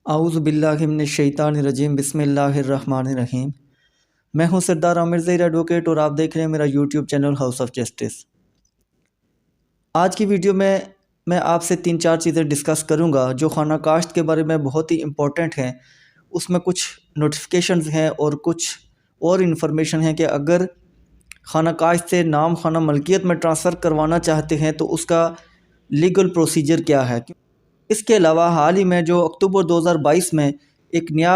आऊज़ु बिल्लाहि मिनश्शैतानिर्रजीम बिस्मिल्लाहिर्रहमानिर्रहीम। मैं हूं सरदार आमिर ज़हीर एडवोकेट और आप देख रहे हैं मेरा YouTube channel house of justice. आज की वीडियो में मैं आपसे 3-4 चीज़ें डिस्कस करूंगा जो खाना काश्त के बारे में बहुत ही इम्पोर्टेंट हैं। उसमें कुछ नोटिफिकेशंस हैं और कुछ और इन्फॉर्मेशन है कि अगर खाना काश्त से नाम खाना मलकियत में ट्रांसफ़र करवाना चाहते हैं तो उसका लीगल प्रोसीजर क्या है। इसके अलावा हाल ही में जो अक्टूबर 2022 में एक नया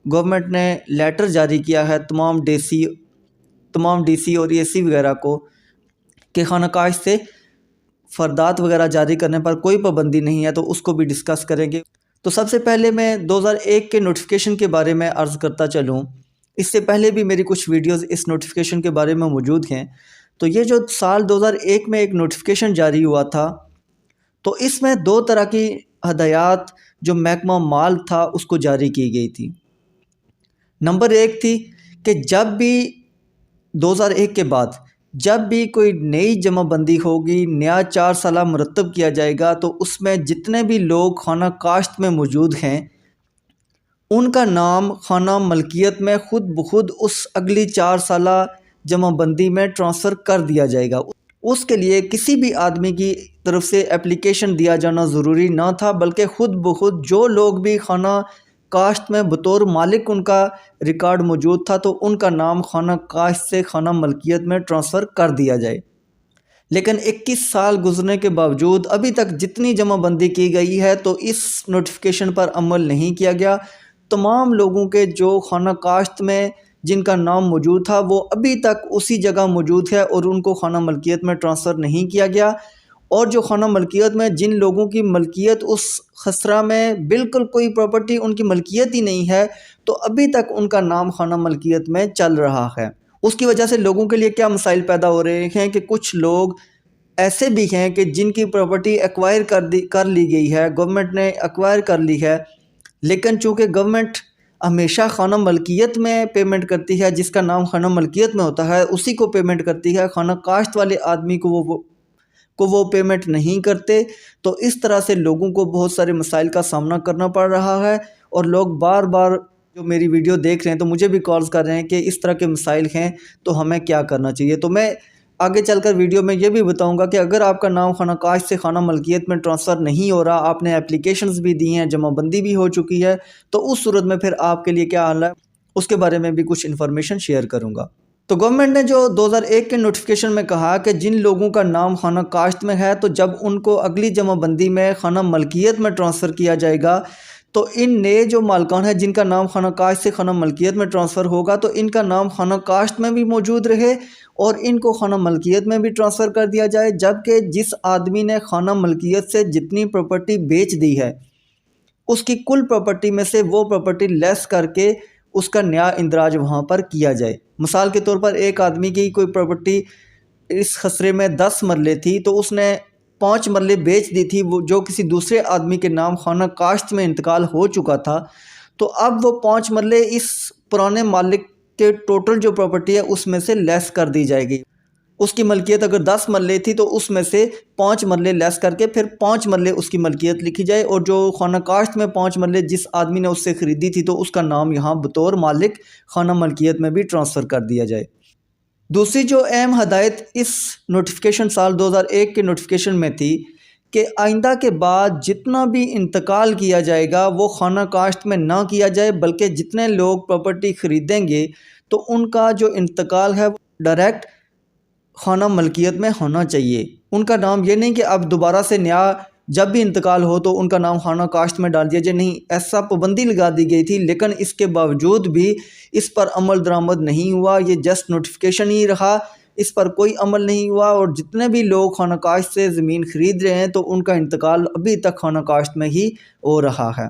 गवर्नमेंट ने लेटर जारी किया है तमाम डीसी और एसी वगैरह को कि खाना काश्त से फ़रदात वगैरह जारी करने पर कोई पाबंदी नहीं है, तो उसको भी डिस्कस करेंगे। तो सबसे पहले मैं 2001 के नोटिफिकेशन के बारे में अर्ज़ करता चलूँ। इससे पहले भी मेरी कुछ वीडियोज़ इस नोटिफिकेशन के बारे में मौजूद हैं। तो ये जो साल 2001 में एक नोटिफिकेशन जारी हुआ था, तो इसमें 2 तरह की हदायत जो महकमा माल था उसको जारी की गई थी। नंबर 1 थी कि जब भी 2001 के बाद जब भी कोई नई जमाबंदी होगी, नया 4 साला मुरतब किया जाएगा, तो उसमें जितने भी लोग खाना काश्त में मौजूद हैं उनका नाम खाना मलकियत में खुद ब खुद उस अगली 4 साला जमाबंदी में ट्रांसफ़र कर दिया जाएगा। उसके लिए किसी भी आदमी की तरफ से एप्लीकेशन दिया जाना ज़रूरी ना था, बल्कि ख़ुद ब खुद जो लोग भी खाना काश्त में बतौर मालिक उनका रिकॉर्ड मौजूद था तो उनका नाम खाना काश्त से खाना मलकियत में ट्रांसफ़र कर दिया जाए। लेकिन 21 साल गुजरने के बावजूद अभी तक जितनी जमाबंदी की गई है तो इस नोटिफिकेशन पर अमल नहीं किया गया। तमाम लोगों के जो खाना काश्त में जिनका नाम मौजूद था वो अभी तक उसी जगह मौजूद है और उनको खाना मलकियत में ट्रांसफ़र नहीं किया गया। और जो खाना मलकियत में जिन लोगों की मलकियत उस खसरा में बिल्कुल कोई प्रॉपर्टी उनकी मलकियत ही नहीं है, तो अभी तक उनका नाम खाना मलकियत में चल रहा है। उसकी वजह से लोगों के लिए क्या मसाइल पैदा हो रहे हैं कि कुछ लोग ऐसे भी हैं कि जिनकी प्रॉपर्टी एक्वायर कर ली गई है, गवर्नमेंट ने एक्वायर कर ली है, लेकिन चूँकि गवर्नमेंट हमेशा खाना मलकियत में पेमेंट करती है, जिसका नाम खाना मलकियत में होता है उसी को पेमेंट करती है, खाना काश्त वाले आदमी को वो पेमेंट नहीं करते। तो इस तरह से लोगों को बहुत सारे मसाइल का सामना करना पड़ रहा है और लोग बार बार जो मेरी वीडियो देख रहे हैं तो मुझे भी कॉल्स कर रहे हैं कि इस तरह के मसाइल हैं तो हमें क्या करना चाहिए। तो मैं आगे चलकर वीडियो में ये भी बताऊंगा कि अगर आपका नाम खाना काश्त से खाना मलकियत में ट्रांसफ़र नहीं हो रहा, आपने एप्लीकेशंस भी दी हैं, जमाबंदी भी हो चुकी है, तो उस सूरत में फिर आपके लिए क्या हाल है उसके बारे में भी कुछ इन्फॉर्मेशन शेयर करूँगा। तो गवर्नमेंट ने जो 2001 के नोटिफिकेशन में कहा कि जिन लोगों का नाम खाना काश्त में है तो जब उनको अगली जमाबंदी में खाना मलकियत में ट्रांसफ़र किया जाएगा तो इन नए जो मालकान हैं जिनका नाम खाना काश्त से खाना मलकियत में ट्रांसफ़र होगा तो इनका नाम खाना काश्त में भी मौजूद रहे और इनको खाना मलकियत में भी ट्रांसफ़र कर दिया जाए। जबकि जिस आदमी ने खाना मलकियत से जितनी प्रॉपर्टी बेच दी है उसकी कुल प्रॉपर्टी में से वो प्रॉपर्टी लेस करके उसका नया इंदराज वहाँ पर किया जाए। मिसाल के तौर पर एक आदमी की कोई प्रॉपर्टी इस खसरे में 10 मरले थी तो उसने 5 मरले बेच दी थी, वो जो किसी दूसरे आदमी के नाम खाना काश्त में इंतकाल हो चुका था। तो अब वो 5 मरले इस पुराने मालिक के टोटल जो प्रॉपर्टी है उसमें से लेस कर दी जाएगी। उसकी मलकियत अगर 10 मरले थी तो उसमें से 5 मरले लेस करके फिर 5 मरले उसकी मलकियत लिखी जाए और जो खाना काश्त में 5 मरले जिस आदमी ने उससे ख़रीदी थी तो उसका नाम यहाँ बतौर मालिक खाना मलकियत में भी ट्रांसफ़र कर दिया जाए। दूसरी जो अहम हदायत इस नोटिफिकेशन साल 2001 के नोटिफिकेशन में थी कि आइंदा के बाद जितना भी इंतकाल किया जाएगा वो खाना काश्त में ना किया जाए, बल्कि जितने लोग प्रॉपर्टी ख़रीदेंगे तो उनका जो इंतकाल है डायरेक्ट खाना मलकियत में होना चाहिए। उनका नाम ये नहीं कि अब दोबारा से नया जब भी इंतकाल हो तो उनका नाम खाना काश्त में डाल दिया जाए, नहीं, ऐसा पाबंदी लगा दी गई थी लेकिन इसके बावजूद भी इस पर अमल दरामद नहीं हुआ। ये जस्ट नोटिफिकेशन ही रहा, इस पर कोई अमल नहीं हुआ और जितने भी लोग खाना काश्त से ज़मीन ख़रीद रहे हैं तो उनका इंतकाल अभी तक खाना काश्त में ही हो रहा है।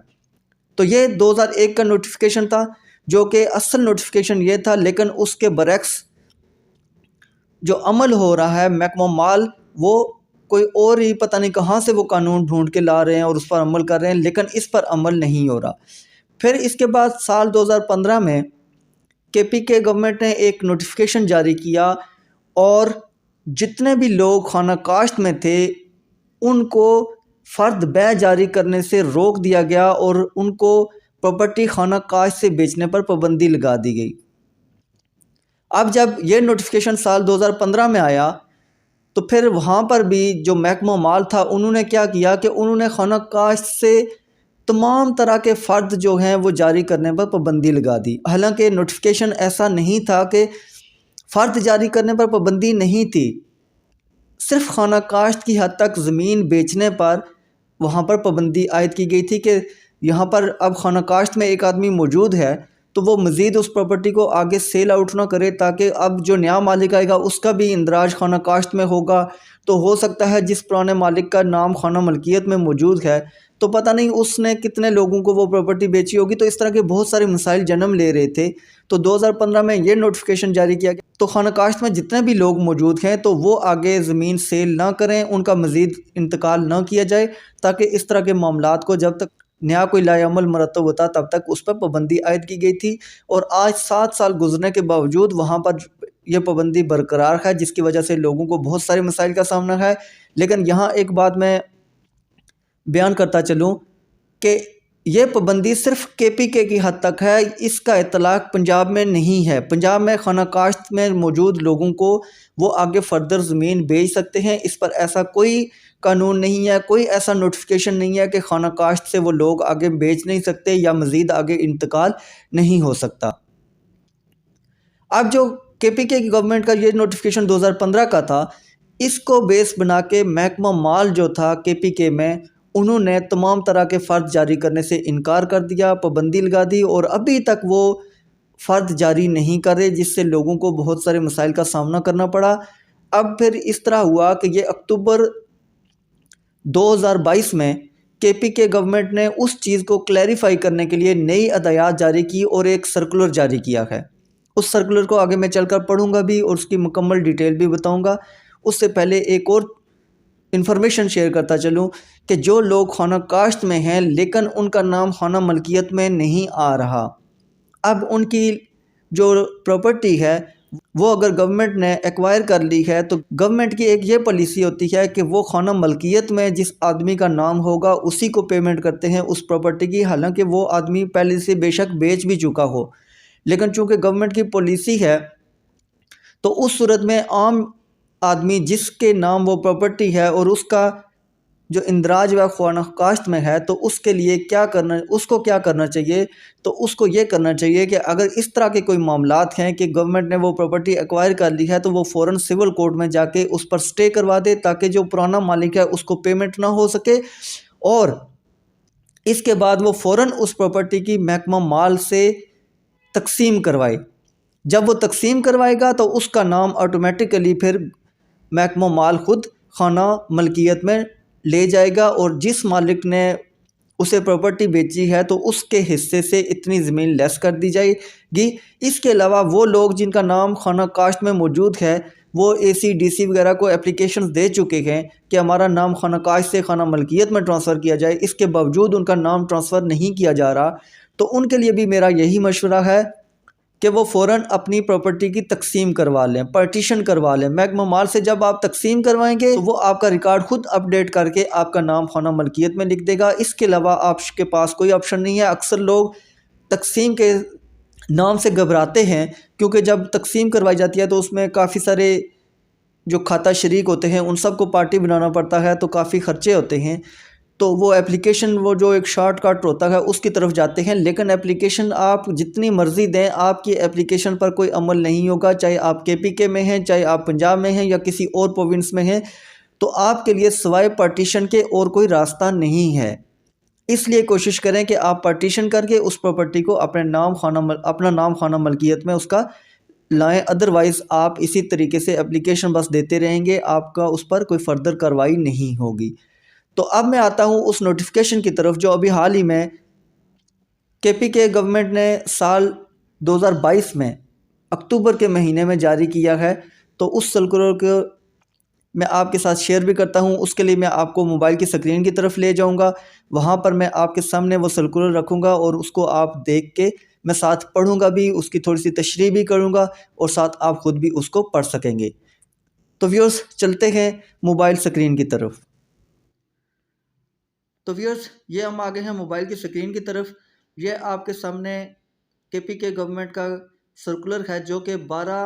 तो ये 2001 का नोटिफिकेशन था जो कि असल नोटिफिकेशन ये था, लेकिन उसके बरक्स जो अमल हो रहा है महकमा माल वो कोई और ही पता नहीं कहाँ से वो कानून ढूंढ के ला रहे हैं और उस पर अमल कर रहे हैं, लेकिन इस पर अमल नहीं हो रहा। फिर इसके बाद साल 2015 में KPK गवर्नमेंट ने एक नोटिफिकेशन जारी किया और जितने भी लोग खाना काश्त में थे उनको फ़र्द बै जारी करने से रोक दिया गया और उनको प्रॉपर्टी खाना काश से बेचने पर पाबंदी लगा दी गई। अब जब ये नोटिफिकेशन साल 2015 में आया तो फिर वहाँ पर भी जो महकमा माल था उन्होंने क्या किया कि उन्होंने खाना काश से तमाम तरह के फ़र्द जो हैं वो जारी करने पर पाबंदी लगा दी। हालांकि नोटिफिकेशन ऐसा नहीं था कि फ़र्द जारी करने पर पाबंदी नहीं थी, सिर्फ खाना काश्त की हद तक ज़मीन बेचने पर वहाँ पर पाबंदी आयद की गई थी कि यहाँ पर अब खाना काश्त में एक आदमी मौजूद है तो वो मज़ीद उस प्रॉपर्टी को आगे सेल आउट ना करे, ताकि अब जो नया मालिक आएगा उसका भी इंदराज खाना काश्त में होगा। तो हो सकता है जिस पुराने मालिक का नाम खाना मलकियत में मौजूद है तो पता नहीं उसने कितने लोगों को वो प्रॉपर्टी बेची होगी। तो इस तरह के बहुत सारे मसाइल जन्म ले रहे थे। तो 2015 में ये नोटिफिकेशन जारी किया गया तो खाना काश्त में जितने भी लोग मौजूद हैं तो वो आगे ज़मीन सेल ना करें, उनका मज़ीद इंतकाल ना किया जाए, ताकि इस तरह के मामलात को जब तक नया कोई लाएअमल मरतब होता तब तक उस पर पाबंदी आयद की गई थी। और आज 7 साल गुजरने के बावजूद वहाँ पर यह पाबंदी बरकरार है, जिसकी वजह से लोगों को बहुत सारे मसाइल का सामना है। लेकिन यहाँ एक बात मैं बयान करता चलूँ कि ये पाबंदी सिर्फ KPK की हद तक है, इसका इतलाक़ पंजाब में नहीं है। पंजाब में खाना काश्त में मौजूद लोगों को वो आगे फर्दर ज़मीन बेच सकते हैं, इस पर ऐसा कोई कानून नहीं है, कोई ऐसा नोटिफिकेशन नहीं है कि खाना काश्त से वो लोग आगे बेच नहीं सकते या मज़ीद आगे इंतकाल नहीं हो सकता। अब जो KPK की गवर्नमेंट का ये नोटिफिकेशन 2015 का था, इसको बेस बना के महकमा माल जो था KPK में, उन्होंने तमाम तरह के फ़र्द जारी करने से इनकार कर दिया, पाबंदी लगा दी और अभी तक वो फ़र्द जारी नहीं कर रहे, जिससे लोगों को बहुत सारे मसाइल का सामना करना पड़ा। अब फिर इस तरह हुआ कि ये अक्टूबर 2022 में KPK गवर्नमेंट ने उस चीज़ को क्लैरिफाई करने के लिए नई हदायत जारी की और एक सर्कुलर जारी किया है। उस सर्कुलर को आगे मैं चलकर पढ़ूंगा भी और उसकी मुकम्मल डिटेल भी बताऊंगा। उससे पहले एक और इन्फॉर्मेशन शेयर करता चलूँ कि जो लोग खाना काश्त में हैं लेकिन उनका नाम खाना मलकियत में नहीं आ रहा, अब उनकी जो प्रॉपर्टी है वो अगर गवर्नमेंट ने एक्वायर कर ली है तो गवर्नमेंट की एक ये पॉलिसी होती है कि वो खाना मलकियत में जिस आदमी का नाम होगा उसी को पेमेंट करते हैं उस प्रॉपर्टी की, हालांकि वो आदमी पहले से बेशक बेच भी चुका हो। लेकिन चूँकि गवर्नमेंट की पॉलिसी है तो उस सूरत में आम आदमी जिसके नाम वो प्रॉपर्टी है और उसका जो इंदराज व खाना काश्त में है तो उसके लिए उसको क्या करना चाहिए, तो उसको ये करना चाहिए कि अगर इस तरह के कोई मामलात हैं कि गवर्नमेंट ने वो प्रॉपर्टी एक्वायर कर ली है तो वो फ़ौरन सिविल कोर्ट में जाके उस पर स्टे करवा दे, ताकि जो पुराना मालिक है उसको पेमेंट ना हो सके और इसके बाद वो फ़ौरन उस प्रॉपर्टी की महकमा माल से तकसीम करवाए। जब वो तकसीम करवाएगा तो उसका नाम ऑटोमेटिकली फिर महकमा माल खुद खाना मलकियत में ले जाएगा और जिस मालिक ने उसे प्रॉपर्टी बेची है तो उसके हिस्से से इतनी ज़मीन लेस कर दी जाएगी। इसके अलावा वो लोग जिनका नाम खाना काश्त में मौजूद है वो AC/DC वगैरह को एप्लीकेशंस दे चुके हैं कि हमारा नाम खाना काश्त से खाना मलकियत में ट्रांसफ़र किया जाए, इसके बावजूद उनका नाम ट्रांसफ़र नहीं किया जा रहा, तो उनके लिए भी मेरा यही मशवरा है कि वो फ़ौरन अपनी प्रॉपर्टी की तकसीम करवा लें, पार्टीशन करवा लें। महकमा माल से जब आप तकसीम करवाएंगे तो वो आपका रिकॉर्ड खुद अपडेट करके आपका नाम खाना मलकियत में लिख देगा। इसके अलावा आपके पास कोई ऑप्शन नहीं है। अक्सर लोग तकसीम के नाम से घबराते हैं क्योंकि जब तकसीम करवाई जाती है तो उसमें काफ़ी सारे जो खाता शरीक होते हैं उन सबको पार्टी बनाना पड़ता है, तो काफ़ी ख़र्चे होते हैं। तो वो एप्लीकेशन वो जो एक शॉर्टकट होता है उसकी तरफ जाते हैं, लेकिन एप्लीकेशन आप जितनी मर्ज़ी दें आपकी एप्लीकेशन पर कोई अमल नहीं होगा, चाहे आप KPK में हैं, चाहे आप पंजाब में हैं या किसी और प्रोविंस में हैं, तो आपके लिए सिवाय पार्टीशन के और कोई रास्ता नहीं है। इसलिए कोशिश करें कि आप पार्टीशन करके उस प्रॉपर्टी को अपना नाम खाना मलकियत में उसका लाएं, अदरवाइज़ आप इसी तरीके से एप्लीकेशन बस देते रहेंगे, आपका उस पर कोई फ़र्दर कार्रवाई नहीं होगी। तो अब मैं आता हूँ उस नोटिफिकेशन की तरफ जो अभी हाल ही में KPK गवर्नमेंट ने साल 2022 में अक्टूबर के महीने में जारी किया है। तो उस सर्कुलर को मैं आपके साथ शेयर भी करता हूँ। उसके लिए मैं आपको मोबाइल की स्क्रीन की तरफ ले जाऊँगा, वहाँ पर मैं आपके सामने वो सर्कुलर रखूँगा और उसको आप देख के मैं साथ पढ़ूँगा भी, उसकी थोड़ी सी तशरीह भी करूँगा और साथ आप ख़ुद भी उसको पढ़ सकेंगे। तो व्यूअर्स चलते हैं मोबाइल स्क्रीन की तरफ। तो व्यूअर्स, ये हम आ गए हैं मोबाइल की स्क्रीन की तरफ। ये आपके सामने KPK गवर्नमेंट का सर्कुलर है जो कि 12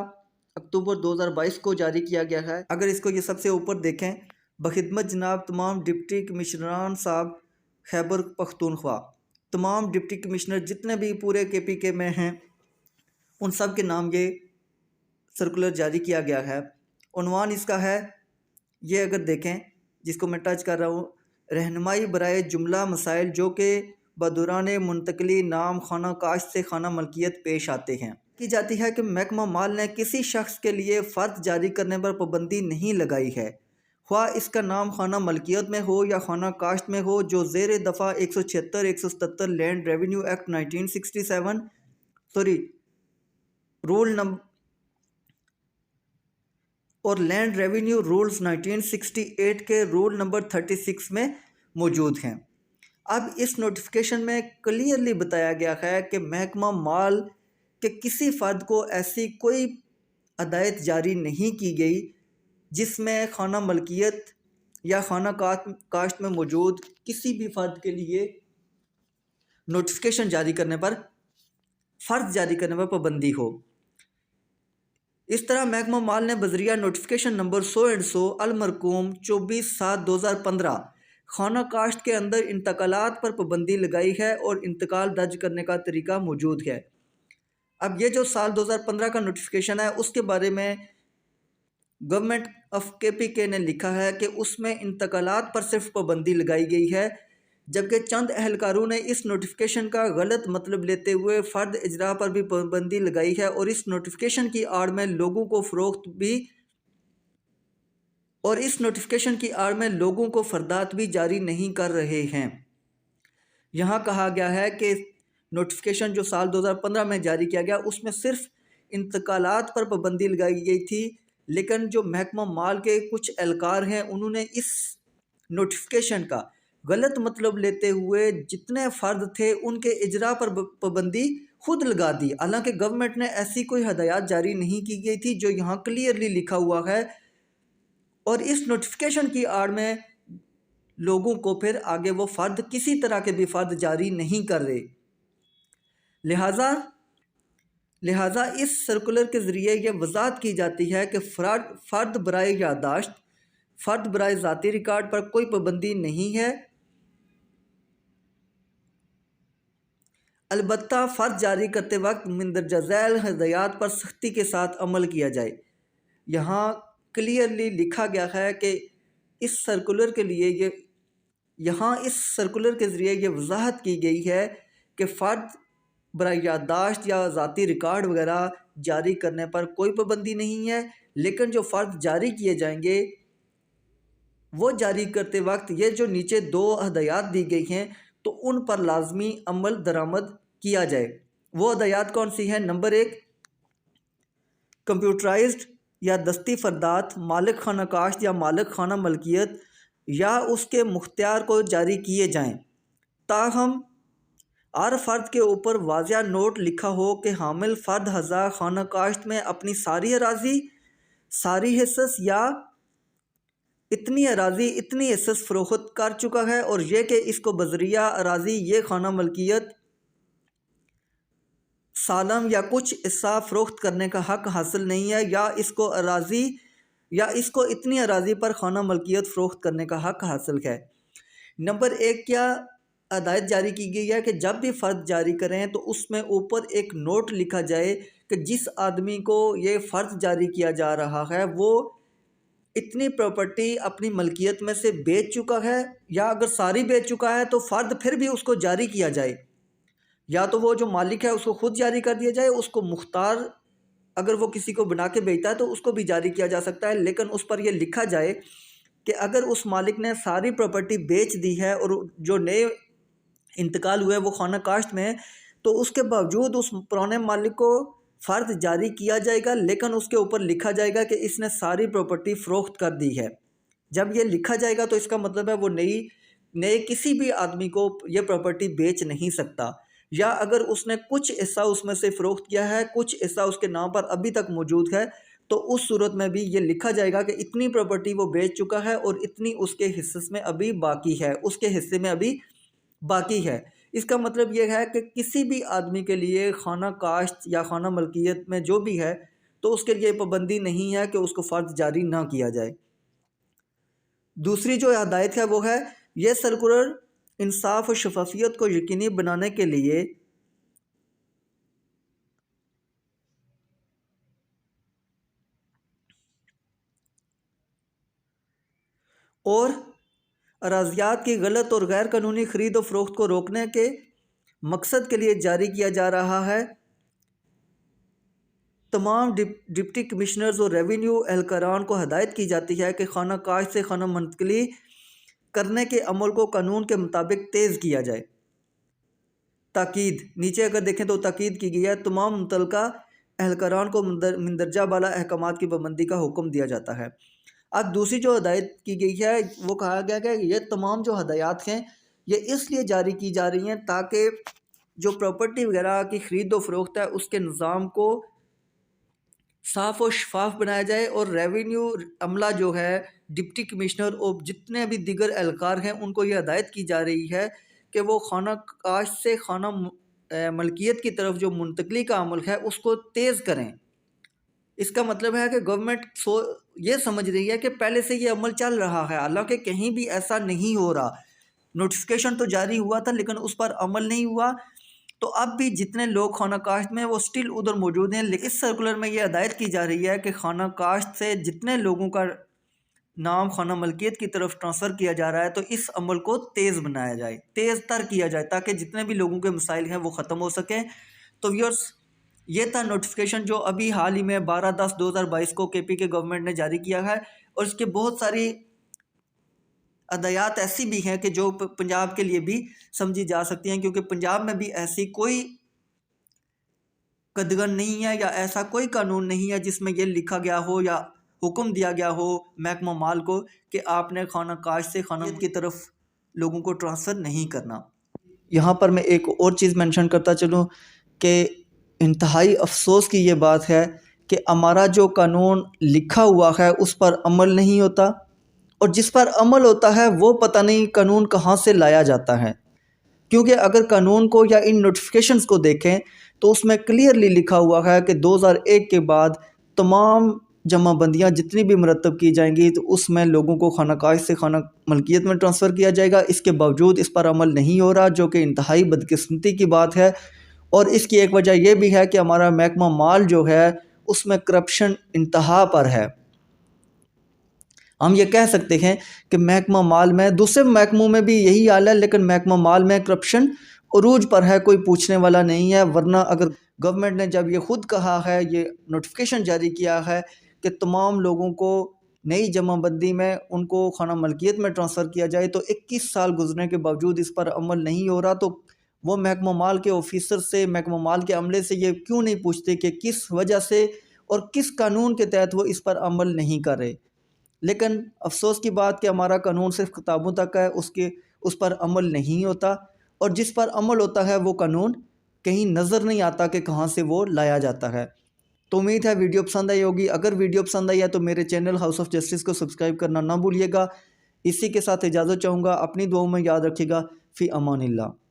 अक्टूबर 2022 को जारी किया गया है। अगर इसको ये सबसे ऊपर देखें, बखिदमत जनाब तमाम डिप्टी कमिश्नरान साहब खैबर पख्तूनख्वा, तमाम डिप्टी कमिश्नर जितने भी पूरे KPK में हैं उन सब के नाम ये सर्कुलर जारी किया गया है। उन्वान इसका है, ये अगर देखें जिसको मैं टच कर रहा हूँ, रहनुमाई बराए जुमला मसाइल जो कि बदौरान मुंतकली नाम खाना काश्त से खाना मलकियत पेश आते हैं। की जाती है कि महकमा माल ने किसी शख्स के लिए फ़र्द जारी करने पर पाबंदी नहीं लगाई है, ख्वाह इसका नाम खाना मलकियत में हो या खाना काश्त में हो, जो ज़ेर दफ़ा 176, 177 land revenue act 1967 sorry rule number और लैंड रेवेन्यू रूल्स 1968 के रूल नंबर 36 में मौजूद हैं। अब इस नोटिफिकेशन में क्लियरली बताया गया है कि महकमा माल के किसी फ़र्द को ऐसी कोई हदायत जारी नहीं की गई जिसमें खाना मलकियत या खाना काश्त में मौजूद किसी भी फ़र्द के लिए नोटिफिकेशन जारी करने पर, फ़र्द जारी करने पर पाबंदी हो। इस तरह महकमा माल ने बजरिया नोटिफिकेशन नंबर 100 अलमरकूम 24/7/2015 खाना काश्त के अंदर इंतकालात पर पाबंदी लगाई है और इंतकाल दर्ज करने का तरीका मौजूद है। अब ये जो साल 2015 का नोटिफिकेशन है उसके बारे में गवर्नमेंट ऑफ KPK ने लिखा है कि उसमें इंतकालात पर सिर्फ पाबंदी लगाई गई है, जबकि चंद एहलकारों ने इस नोटिफिकेशन का गलत मतलब लेते हुए फ़र्द इजरा पर भी पाबंदी लगाई है और इस नोटिफिकेशन की आड़ में लोगों को फ़रोख्त भी और इस नोटिफिकेशन की आड़ में लोगों को फ़रदात भी जारी नहीं कर रहे हैं। यहाँ कहा गया है कि नोटिफिकेशन जो साल 2015 में जारी किया गया उसमें सिर्फ इंतकालात पर पाबंदी लगाई गई थी, लेकिन जो महकमा माल के कुछ एहलकार हैं उन्होंने इस नोटिफिकेशन का गलत मतलब लेते हुए जितने फ़र्द थे उनके इजरा पर पाबंदी खुद लगा दी। हालांकि गवर्नमेंट ने ऐसी कोई हदायत जारी नहीं की गई थी जो यहाँ क्लियरली लिखा हुआ है, और इस नोटिफिकेशन की आड़ में लोगों को फिर आगे वो फ़र्द किसी तरह के भी फ़र्द जारी नहीं कर रहे। लिहाजा इस सर्कुलर के ज़रिए यह वजाहत की जाती है कि फ़र्द बराए यादाश्त, फ़र्द बराए ज़ाती रिकॉर्ड पर कोई पाबंदी नहीं है, अलबत्ता फ़र्द जारी करते वक्त मंदरजा झैल हदायत पर सख्ती के साथ अमल किया जाए। यहाँ क्लियरली लिखा गया है कि इस सर्कुलर के लिए इस सर्कुलर के ज़रिए ये वजाहत की गई है कि फ़र्द बराए यादाश्त या ज़ाती रिकॉर्ड वगैरह जारी करने पर कोई पाबंदी नहीं है, लेकिन जो फ़र्द जारी किए जाएंगे वो जारी करते वक्त ये जो नीचे 2 हदायत दी गई हैं तो उन पर लाजमी अमल दरामद किया जाए। वो हदायत कौन सी हैं? नंबर 1, कंप्यूटराइज्ड या दस्ती फ़रदात मालिक खाना काश्त या मालिक खाना मलकियत या उसके मुख्तियार को जारी किए जाएँ, ताहम हर फ़र्द के ऊपर वाज़िया नोट लिखा हो कि हामिल फ़र्द हज़ा खाना काश्त में अपनी सारी अराज़ी, सारी हिस्सस या इतनी अराज़ी इतनी हिस्सस फ़रोख्त कर चुका है और यह कि इसको बजरिया अराज़ी ये खाना मलकियत सालम या कुछ हिस्सा फ़रोख्त करने का हक़ हासिल नहीं है, या इसको इतनी अराज़ी पर खाना मलकियत फ़रोख्त करने का हक़ हासिल है। नंबर 1, क्या हदायत जारी की गई है कि जब भी फ़र्द जारी करें तो उसमें ऊपर एक नोट लिखा जाए कि जिस आदमी को ये फ़र्द जारी किया जा रहा है वो इतनी प्रॉपर्टी अपनी मलकियत में से बेच चुका है, या अगर सारी बेच चुका है तो फ़र्द फिर भी उसको जारी किया जाए, या तो वो जो मालिक है उसको ख़ुद जारी कर दिया जाए, उसको मुख्तार अगर वो किसी को बना के बेचता है तो उसको भी जारी किया जा सकता है, लेकिन उस पर यह लिखा जाए कि अगर उस मालिक ने सारी प्रॉपर्टी बेच दी है और जो नए इंतकाल हुआ है वो खाना काश्त में है, तो उसके बावजूद उस पुराने मालिक को फ़र्द जारी किया जाएगा, लेकिन उसके ऊपर लिखा जाएगा कि इसने सारी प्रॉपर्टी फ़रोख्त कर दी है। जब ये लिखा जाएगा तो इसका मतलब है वो नए किसी भी आदमी को ये प्रॉपर्टी बेच नहीं सकता, या अगर उसने कुछ हिस्सा उसमें से फ़रोख्त किया है, कुछ हिस्सा उसके नाम पर अभी तक मौजूद है, तो उस सूरत में भी ये लिखा जाएगा कि इतनी प्रॉपर्टी वो बेच चुका है और इतनी उसके हिस्से में अभी बाकी है, उसके हिस्से में अभी बाकी है। इसका मतलब ये है कि किसी भी आदमी के लिए खाना काश्त या खाना मलकियत में जो भी है, तो उसके लिए पाबंदी नहीं है कि उसको फ़र्ज जारी ना किया जाए। दूसरी जो हदायत है वो है, ये सर्कुलर इंसाफ और शफाफियत को यकीनी बनाने के लिए और अराजियात की गलत और गैर कानूनी ख़रीद और फ़रोख्त को रोकने के मकसद के लिए जारी किया जा रहा है। तमाम डिप्टी कमिश्नर्स और रेवेन्यू एहलकारान को हदायत की जाती है कि खाना काश से खाना मुंतकली करने के अमल को कानून के मुताबिक तेज़ किया जाए। ताकीद, नीचे अगर देखें तो ताकीद की गई है, तमाम मुतलका एहलकारान को मंदरजा बाला अहकामात की पाबंदी का हुक्म दिया जाता है। अब दूसरी जो हदायत की गई है वो कहा गया कि ये तमाम जो हदायत हैं ये इसलिए जारी की जा रही हैं ताकि जो प्रॉपर्टी वगैरह की ख़रीद व फ़रोख्त है उसके निज़ाम को साफ़ और शफाफ बनाया जाए और रेवेन्यू अमला जो है, डिप्टी कमिश्नर और जितने भी दीगर एहलकार हैं उनको ये हदायत की जा रही है कि वो खाना काश से खाना मलकियत की तरफ जो मुंतकली का अमल है उसको तेज़ करें। इसका मतलब है कि गवर्नमेंट ये समझ रही है कि पहले से ये अमल चल रहा है, हालांकि कहीं भी ऐसा नहीं हो रहा। नोटिफिकेशन तो जारी हुआ था लेकिन उस पर अमल नहीं हुआ, तो अब भी जितने लोग खाना काश्त में वो स्टिल उधर मौजूद हैं। लेकिन इस सर्कुलर में ये हदायत की जा रही है कि खाना काश्त से जितने लोगों का नाम खाना मलकियत की तरफ ट्रांसफ़र किया जा रहा है तो इस अमल को तेज़ बनाया जाए, तेज़ तर किया जाए ताकि जितने भी लोगों के मसाइल हैं वो ख़त्म हो सकें। तो व्यूअर्स, ये था नोटिफिकेशन जो अभी हाल ही में 12/10/2022 को केपी के गवर्नमेंट ने जारी किया है और इसके बहुत सारी हदायत ऐसी भी हैं कि जो पंजाब के लिए भी समझी जा सकती हैं, क्योंकि पंजाब में भी ऐसी कोई कदगन नहीं है या ऐसा कोई कानून नहीं है जिसमें ये लिखा गया हो या हुक्म दिया गया हो महकमा माल को कि आपने खाना काश से खाना की तरफ लोगों को ट्रांसफ़र नहीं करना। यहाँ पर मैं एक और चीज़ मेंशन करता चलूँ कि इंतहाई अफसोस की ये बात है कि हमारा जो कानून लिखा हुआ है उस पर अमल नहीं होता और जिस पर अमल होता है वो पता नहीं कानून कहाँ से लाया जाता है। क्योंकि अगर कानून को या इन नोटिफिकेशंस को देखें तो उसमें क्लियरली लिखा हुआ है कि 2001 के बाद तमाम जमाबंदियाँ जितनी भी मरतब की जाएंगी तो उसमें लोगों को खाना काश से खाना मलकियत में ट्रांसफ़र किया जाएगा। इसके बावजूद इस पर अमल नहीं हो रहा, जो कि इंतहाई बदकिस्मती की बात है। और इसकी एक वजह यह भी है कि हमारा महकमा माल जो है उसमें करप्शन इंतहा पर है। हम ये कह सकते हैं कि महकमा माल में, दूसरे महकमों में भी यही हाल है, लेकिन महकमा माल में करप्शन उरूज पर है, कोई पूछने वाला नहीं है। वरना अगर गवर्नमेंट ने जब ये ख़ुद कहा है, ये नोटिफिकेशन जारी किया है कि तमाम लोगों को नई जमाबंदी में उनको खाना मलकियत में ट्रांसफ़र किया जाए, तो 21 साल गुजरने के बावजूद इस पर अमल नहीं हो रहा। तो वो महकमा माल के ऑफिसर से, महकमा माल के अमले से ये क्यों नहीं पूछते कि किस वजह से और किस कानून के तहत वो इस पर अमल नहीं कर रहे। लेकिन अफसोस की बात कि हमारा कानून सिर्फ किताबों तक है, उस पर अमल नहीं होता और जिस पर अमल होता है वो कानून कहीं नज़र नहीं आता कि कहाँ से वो लाया जाता है। तो उम्मीद है वीडियो पसंद आई होगी। अगर वीडियो पसंद आई है तो मेरे चैनल हाउस ऑफ जस्टिस को सब्सक्राइब करना ना भूलिएगा। इसी के साथ इजाज़त चाहूँगा। अपनी दुआओं में याद रखिएगा। फ़ी अमानिल्लाह।